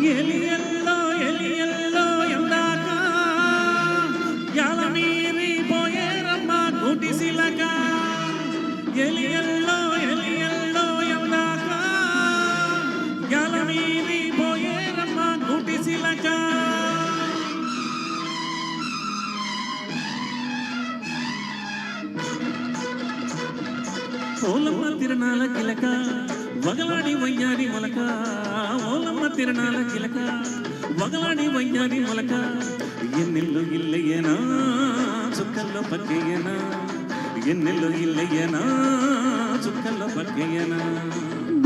ఎలియల్లో ఎలియల్లో ఎందాక ఎలమీరి పోయేరమ్మ గుడిసిలక ఎలియల్లో ఎలియల్లో ఎందాక ఎలమీరి పోయేరమ్మ గుడిసిలక ఓలమ్మ తిరణాల కిలక వగలాడి వయ్యారి మొలక ఓలమ్మ తిరణాల కిలక వగలాడి వయ్యారి మొలక ఎన్నెల్లు ఇల్లయ్యనా చుక్కల్లో పక్కేయనా ఎన్నెల్లు ఇల్లయ్యనా చుక్కల్లో పక్కేయనా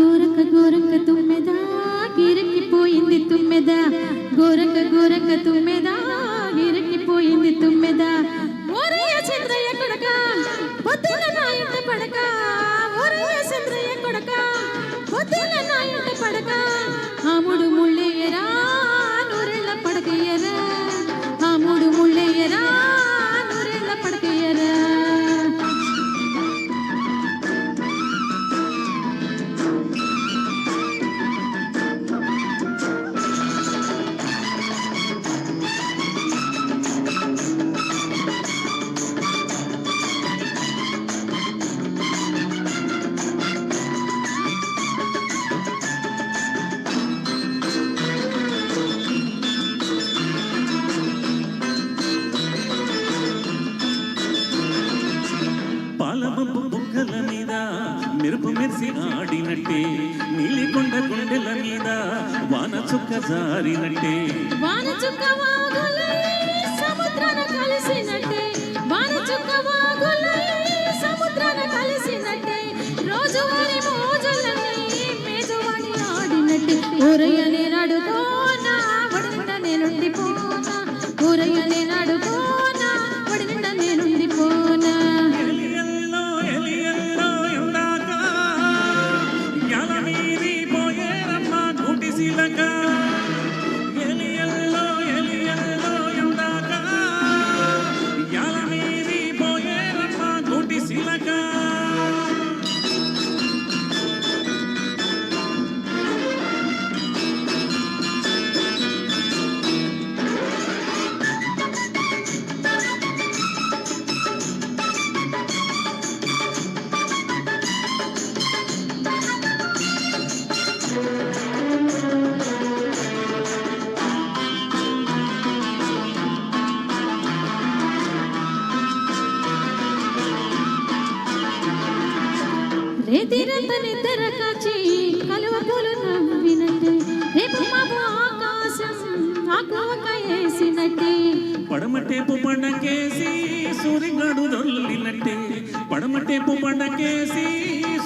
గోరక గోరక తుమ్మెదా గిరక్కిపోయింది తుమ్మెదా గోరక గోరక తుమ్మెదా గిరక్కిపోయింది తుమ్మెదా ఓరయ్య చంద్రయ్య కొడక పొద్దున నా ఇంట పడక ఓరయ్య చంద్రయ్య కొడక పొద్దున నా ఇంట పడక ఆముడు ముళ్ళేయరా నూరెళ్ళ పడకయ్యరా ఆముడు ముళ్ళేయరా నూరెళ్ళ పడకయ్యరా పాలబంపు బుగ్గల మీద మెరుపు మెరిసి ఆడినట్టే నీలికొండ గుండెల మీద వాన చుక్క జారినట్టే వాన చుక్క వాగులై సముద్రాన కలిసినట్టే వాన చుక్క వాగులై సముద్రాన కలిసినట్టే రోజువారి మోజులన్నీ మేజువాడి ఆడినట్టే ఊరయ్య నేనాడుకోనా వడినిండ నేనుండిపోనా ఊరయ్య నేనాడుకోనా వడినిండ నేనుండిపోనా ఎలియల్లో ఎలియల్లో ఎందాక ఎలమీరి పోయేరమ్మ గుడిసిలక ఎలియల్లో ఎలియల్లో ఎందాక ఎలమీరి పోయేరమ్మ గుడిసిలక రేతిరంత నిద్ర కాచి కలువ పూలు నవ్వినట్టే రేపు మాపు ఆకాశం ఆకువక వేసినట్టే పడమటేపు పండకేసి సూరిగడు దొర్లినట్టే పడమటేపు పండకేసి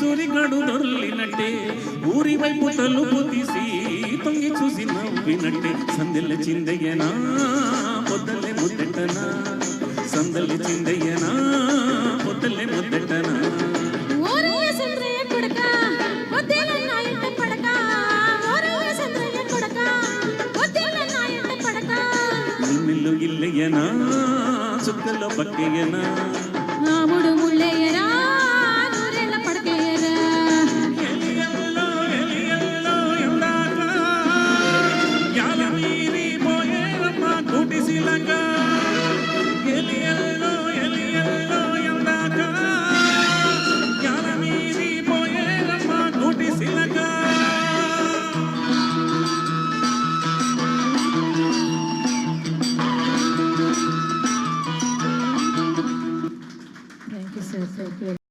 సూరిగడు దొర్లినట్టే ఊరి వైపు తలుపు తీసి తొంగి చూసి నవ్వినట్టే సందెల్ల చిందయ్యనా పొద్దల్లే ముద్దెట్టనా సందెల్ల చిందయ్యనా పొద్దల్లే ముద్దెట్టనా ఓరయ్య చంద్రయ్య కొడక పొద్దున నా ఇంట పడక ఓరయ్య చంద్రయ్య కొడక పొద్దున నా ఇంట పడక నిన్ను ఇల్లయ్యనా చుక్కల్లో పక్కేయనా ఆముడు